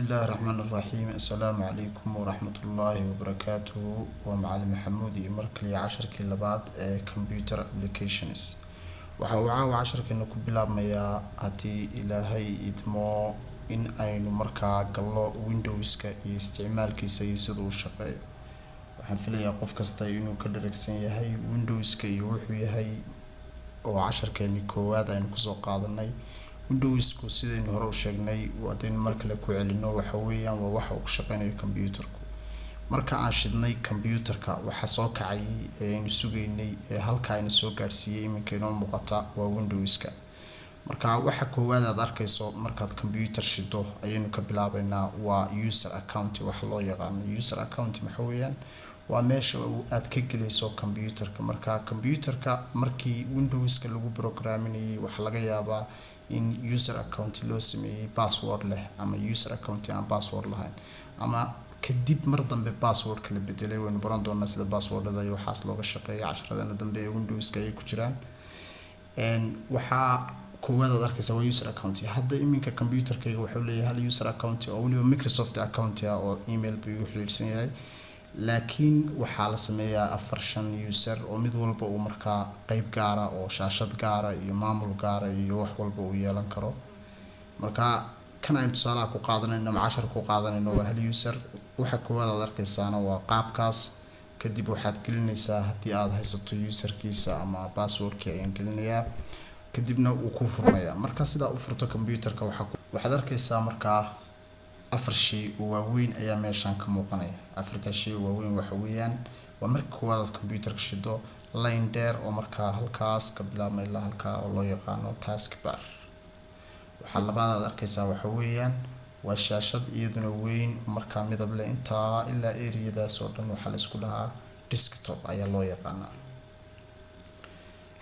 الله الرحمن الرحيم السلام عليكم ورحمة الله وبركاته ومعلم محمود مركلي 10 كيلوبات كمبيوتر ابليكيشنز وحاو 10 كنا كبلاب ميا هاتي إلهي إدمو إن أينو مركا قلو ويندوز كا استعمال كي سيسدو الشقاي waxaan filayaa qof kasta inuu ka dharagsan yahay Windows-ka iyo wuxuu yahay oo 10keeni koowaad aynu ku soo qaadanay Windows-ku sideen hore u sheegnay waadin marka la ku celino waxa weeyaan waa waxa uu ku shaqeynayo computer-ku marka aan shidnay computer-ka waxa soo kacay aynu sugeynay halka aynu soo gaarsiiyay iminka inoo muuqata waa Windows-ka marka waxa koowaad aad arkayso markaad computer shido ayaynu ka bilaabaynaa waa user account waxa loo yaqaan user account waxa weeyaan waa meesha aad ka gelayso computer-ka marka computer-ka markii Windows-ka lagu programinayay waxa laga yaabaa in user account loo sameeyay password leh ama user account aan password lahayn ama kadib mar dambe password-ka la bedelay waan baran doonaa sida password-da iyo waxaas looga shaqeeyo 10-dana dambe ee Windows-ka ay ku jiraan waxa koowaad aad arkaysaa waa user account hadda iminka computer-kayga wuxuu leeyahay hal user account oo waliba Microsoft account oo email buu xiriirsan yahay laakiin waxa la sameeyaa 4 user oo mid walba uu markaa qayb gaar ah oo shaashad gaar ah iyo maamul gaar ah iyo wax walba uu yeelan karo marka kan aynu tusaalaha ku qaadanayno ama 10 ku qaadanayno waa hal user waxa koowaad aad arkaysaana waa qaabkaas kadib waxaad gelinaysaa hadii aad haysato userkiisa ama password-ka ayaan gelinayaa kadibna uu ku furmaya marka sida uu furto computer-ka waxaad arkaysaa markaa 4 shay oo waaweyn ayaa meeshan ka muuqanaya 4 shay oo waaweyn waxa weeyaan waa marka koowaad computer-ka shido line dheer oo markaa halkaas ka bilaabmay ilaa halka oo loo yaqaano taskbar waxa labaad aad arkaysaa waxa weeyaan waa shaashad iyaduna weyn markaa midab leh inta ilaa area-daas oo dhan waxa la isku dhahaa desktop ayaa loo yaqaanaa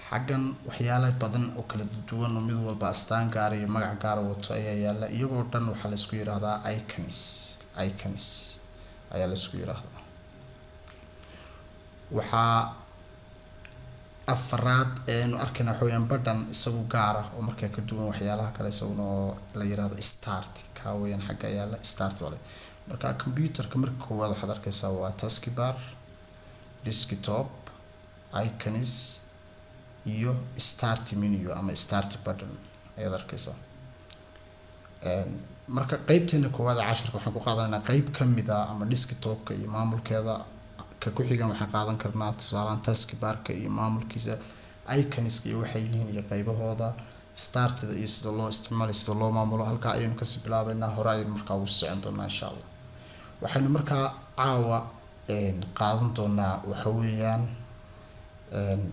xagan waxyaalo badan oo kala duwan oo mid walba astaan gaar iyo magac gaar wato ayaa yaala iyagoo dhan waxa la isku yiraahdaa icons ayaa la isku yiraahdaa waxa afraad eenu arkayna waxaan badhan isagu gaar ah oo markaa ka duwan waxyaalaha kale isaguna la yiraahdo start ka weeyaan xagga yaala start wale marka computer-ka marka koowaad waxaad arkaysaa waa taskbar desktop icons iyo start menu ama start button ayaad arkaysaa marka qaybteena koowaad 10 waxaan ku qaadanaynaa qayb kamid ah ama desktop-ka iyo maamulkeeda ka ku xiga waxaan qaadan karnaa tusaalaan taskbar-ka iyo maamulkiisa icons iyo waxay yihiin iyo qaybahooda start-da iyo sida loo isticmaalo sida loo maamulo halka ayaynu ka sii bilaabaynaa hore ayaynu markaa ugu socon doonaa insha Allah waxaynu markaa caawa qaadan doonaa waxa weeyaan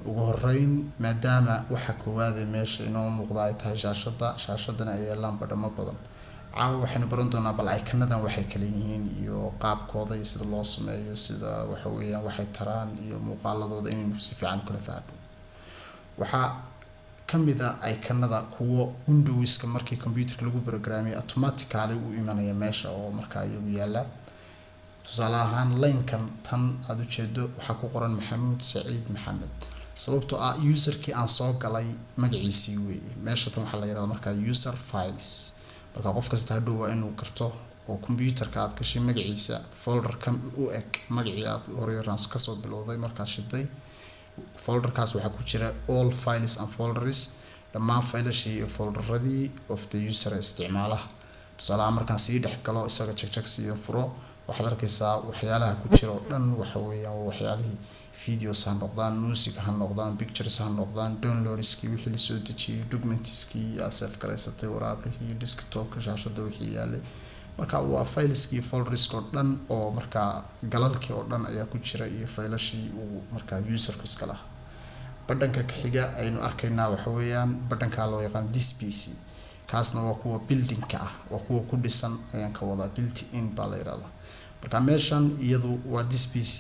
ugu horeyn maadaama waxa koowaad ee meesha inoo muuqda ay tahay shaashadana ay yeelaan badhamo badan caawa waxaynu baran doonaa bal icon-nadan waxay kala yihiin iyo qaabkooda iyo sida loo sameeyo sida waxa weeyaan waxay taraan iyo muuqaaladooda inaynu si fiican kula fahanno waxa kamid ah icon-nada kuwa Windows-ka markii computer-ka lagu programmay automatically uu imanaya meesha oo markaa iyagu yaala tusaale ahaan line-kan tan aad u jeedo waxa ku qoran Maxamuud Saciid Maxamed sababtoo ah user-kii aan soo galay magaciisii weeye meesha tan waxa la yiraahdaa markaa user files marka qof kasta hadhow waa inuu karto oo computer-ka aad ka shay magaciisa folder-kan u eg magacii aad hore ka soo bilowday markaad shiday folder-kaas waxa ku jira all files and folders dhammaan faylashii iyo folder-radii of the user isticmaalaha tusaale ahaan markaan sii dhex galo isaga check iyo furo waxaad arkaysaa waxyaalaha ku jira oo dhan waxa weeyaan waxyaalihii videos ha noqdaan music ha noqdaan pictures ha noqdaan downloadskii wixii la soo dejiyay documentskii save garaysatay waraaqihii desktop-ka shaashada wixii yaalay marka waa fileski folderska oo dhan oo markaa galalkii oo dhan ayaa ku jira iyo faylashii uu markaa user-ku iska lahaa badhanka ka xiga aynu arkaynaa waxa weeyaan badhanka loo yaqaan this PC kaasna waa kuwa building-ka ah waa kuwa ku dhisan ayaan ka wada built-in baa la yiraahdaa marka meeshan iyadu waa this PC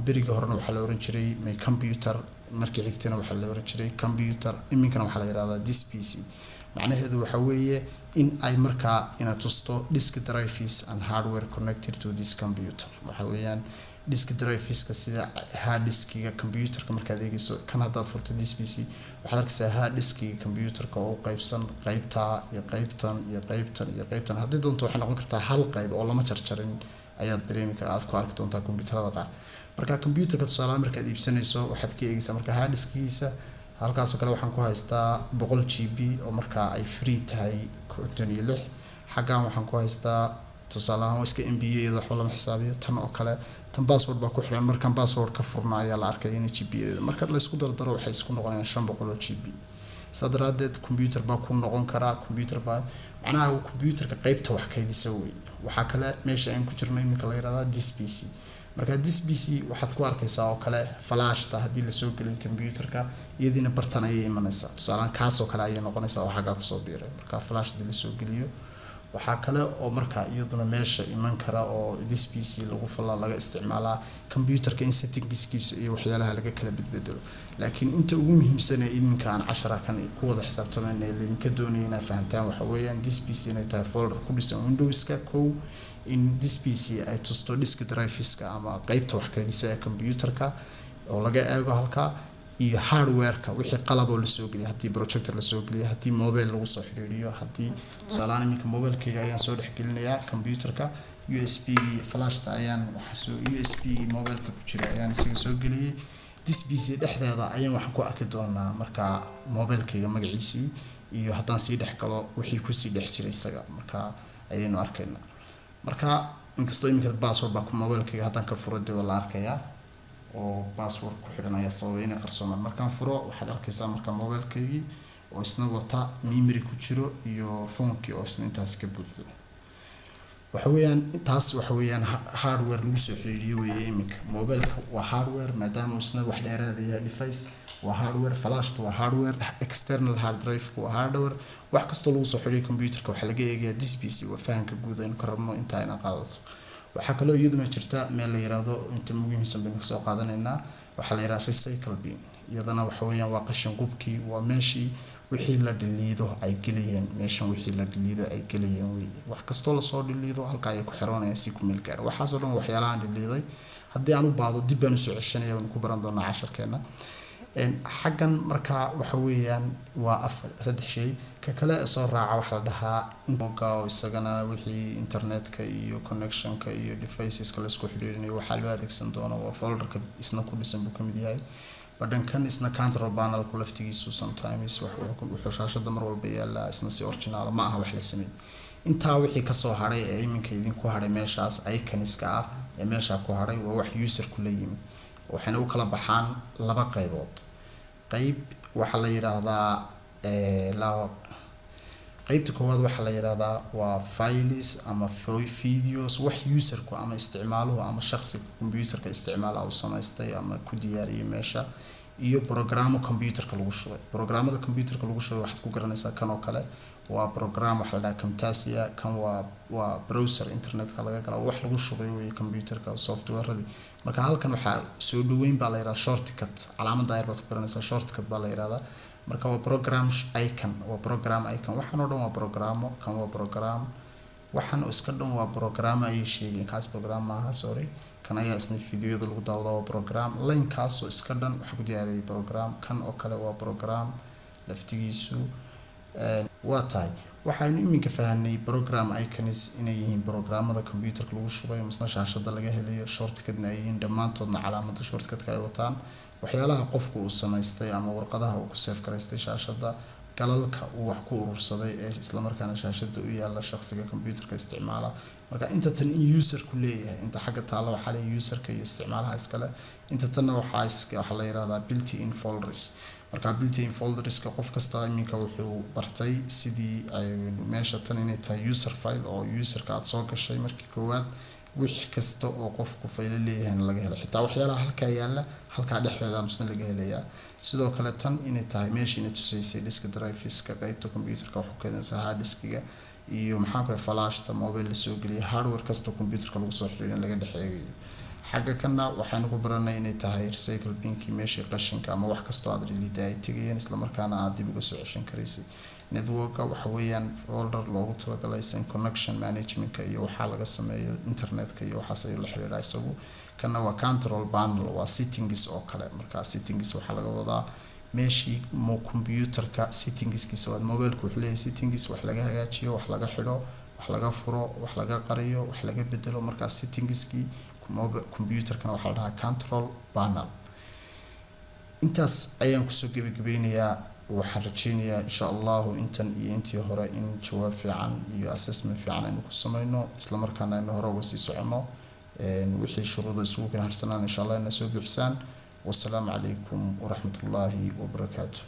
bariga horena waxa la oran jiray my computer markii xigtana waxa la oran jiray computer iminkana waxa la yiraahdaa this PC macnaheedu waxa weeye in ay markaa ina tusto disk drives and hardware connected to this computer waxa weeyaan disk driveska sida hard diskiga computerka markaad eegayso kan haddaad furto this PC waxaad arkaysaa hard diskiga computerka oo qaybsan qaybta iyo qaybtan iyo qaybtan iyo qaybtan haddii doonto waxay noqon kartaa hal qayb oo lama jarjarin ayaad dareemi kartaa aad ku arki doontaa kombiyuutarada qaar marka kombiyuutarka tusaale markaad iibsanayso waxaad ka eegaysaa marka hard diskigiisa halkaas oo kale waxaan ku haystaa 100GB oo marka ay free tahay 56 xagaan waxaan ku haystaa tusaale ahaan iska MBA iyada waxba lama xisaabiyo tan oo kale tan password baa ku xiran markaan password ka furnaa ayaa la arkay in GB marka la isku dardaro waxay isku noqonayaan 500GB sadraadeed computer baa ku noqon kara computer baa macnaha computerka qaybta wax kaydisa weey waxa kale meesha aan ku jirnay iminka la yiraahdo this PC marka this PC waxaad ku arkaysaa oo kale flashta hadii la soo geliyo computerka iyadina bartan ayay imanaysaa tusaale kaas oo kale ayay noqonaysaa oo xaga ku soo biiray marka flash hadii la soo geliyo waxa kale oo marka iyaduna meesha iman kara oo this PC lagu falaa laga isticmaalaa computerka in settingskiisa iyo waxyaalaha laga kala bedbedelo laakiin inta ugu muhiimsan ee iminka aan 10 kan ku wada xisaabtamayna idinka doonayna fahantaan waxa weeyaan this PC inay tahay folder ku dhisan Windowska in this PC ay tusto disk driveska ama qaybta wax kaydisa ee computerka oo laga eego halka iyo hardware-ka wixii qalab oo la soo geliyo hadii projector la soo geliyo hadii mobile lagu soo xiriiriyo hadii tusaale iminka mobile-kayga ayaan soo dhex gelinayaa computerka USB flashta ayaan waxa soo USB mobile-ka ku jira ayaan isaga soo geliyay this PC dhexdeeda ayaan waxaan ku arki doonaa marka mobile-kayga magaciisa iyo haddaan sii dhex galo wixii ku sii dhex jiray isaga marka ayaynu arkaynaa marka inkastoo iminka password baa ku mobile-kayga haddaan ka furo dib la arkayaa oo password ku xiran ayaa sababay inay qarsoomaan markaan furo waxaad arkaysaa marka mobile-kaygi oo isna wata memory ku jiro iyo phone-kii oo isna intaas ka buuxdo waxa weeyaan intaas waxa weeyaan hardware lagu soo xiriiriyo weeye iminka mobile-ka waa hardware maadaama isna wax dheeraad yahay device waa hardware flash waa hardware external hard drive waa hardware wax kasta lagu soo xiriiriyo computerka waxa laga eegayaa this PC waa fahanka guud aynu ka rabno inta ayna qaadato waxa kale oo iyaduna jirta meel la yiraahdo inta muhiimsan baan ka soo qaadanaynaa waxa la yiraahdaa recycle bin iyadana waxa weeyaan waa qashin qubkii waa meeshii wixii la dhiliido ay geliyeen meeshan wixii la dhiliido ay geliyeen wax kasto la soo dhiliido halka ay ku xiroonayaan si ku meel gaar waxaas oo dhan waxyaalaha aan dhiliiday hadii aan u baado dib aan u soo ceshanaya waan ku baran doonaa casharkeena xagan marka waxa weeyaan waa saddex shay ka kale soo raaca waxa la dhahaa inboga isagana wixii internetka iyo connectionka iyo deviceska la isku xiriirinayo waxa loo adeegsan doona waa folderka isna ku dhisan buu kamid yahay badankan isna control panel ku laftigiisu sometimes wuxuu shaashada mar walba yaala isna si original ma aha wax la sameeyay inta wixii ka soo haray ee iminka idin ku haray meeshaas iconiska ah ee meesha ku haray waa wax user ku leeyimi waxayna u kala baxaan laba qaybood qayb waxa la yiraahdaa qaybta koowaad waxa la yiraahdaa waa files ama videos wax userku ama isticmaaluhu ama shakhsiga computerka isticmaala uu samaystay ama ku diyaariyay meesha iyo programo computerka lagu shubay programada computerka lagu shubay waxaad ku garanaysaa kan oo kale waa program waxa la dhahaa Camtasia kan waa browser internetka laga galo wax lagu shubay way computerka software-radi marka halkan waxa soo dhaweyn baa la yiraahdaa shortcut calaamada ay baad ku garanaysaa shortcut baa la yiraahdaa marka waa program icon waxaan oo dhan waa programo kan waa program waxaan iska dhan waa program ay sheegeen kaas program maaha sorry kan ayaa isna fiidiyoda lagu daawado waa program line kaas oo iska dhan waxa ku diyaariyay program kan oo kale waa program laftigiisu waa tahay waxaanu iminka fahanay program icons inay yihiin programada computerka lagu shubay masna shaashada laga helayo shortcut-na ay yihiin dhamaantoodna calaamada shortcut-ka ay wataan waxyaalaha qofku uu samaystay ama warqadaha uu ku save gareystay shaashada galalka uu wax ku urursaday ee isla markaana shaashada u yaala shakhsiga computerka isticmaala marka inta tan user ku leeyahay inta xagga taalo waxa la userka iyo isticmaalaha iskale inta tan waxa la yiraahdaa built-in folders marka built-in folderska qof kasta iminka wuxuu bartay sidii ay meesha tan inay tahay user file oo userka aad soo gashay markii koowaad wix kasta oo qofku file leeyahay laga helo xitaa waxyaalaha halka yaala halka dhexdeeda musna laga helayaa sidoo kale tan inay tahay meesha inay tusaysay disk driveska qaybta computerka waxa ka keenaysaa hard diskiga iyo maxaa kale flashta mobile la soo geliyo hardware kasta computerka lagu soo xiriirin laga dhaxeeyo xagga kana waxaan ku baranay inay tahay recycle binki meesha qashinka ama wax kasto aad riliday ay tagayeen isla markaana aad dib uga soo ceshan karaysay network waxa weeyaan folder loogu talagalay sin connection management iyo waxa laga sameeyo internetka iyo waxaas ay la xiriira isagu. kana waa control panel, waa settings oo kale. marka settings waxa laga wadaa meeshii computerka settingskiisa waa mobilku wuxuu leeyahay settings wax laga hagaajiyo, wax laga xidho, wax laga furo, wax laga qariyo, wax laga bedelo. marka settingski computerkana waxa la dhahaa control panel. intaas ayaan kusoo gabagabeynayaa. waxaan rajeynayaa insha Allah intan iyo intii hore in jawaab fiican iyo assessment fiican aynu ku sameyno, isla markaana aynu hore uga sii socono. wixii shuruudo isugu kala harsanaan insha Allah inay soo buuxsaan. wassalaamu calaykum waraxmatullaahi wabarakaatuh.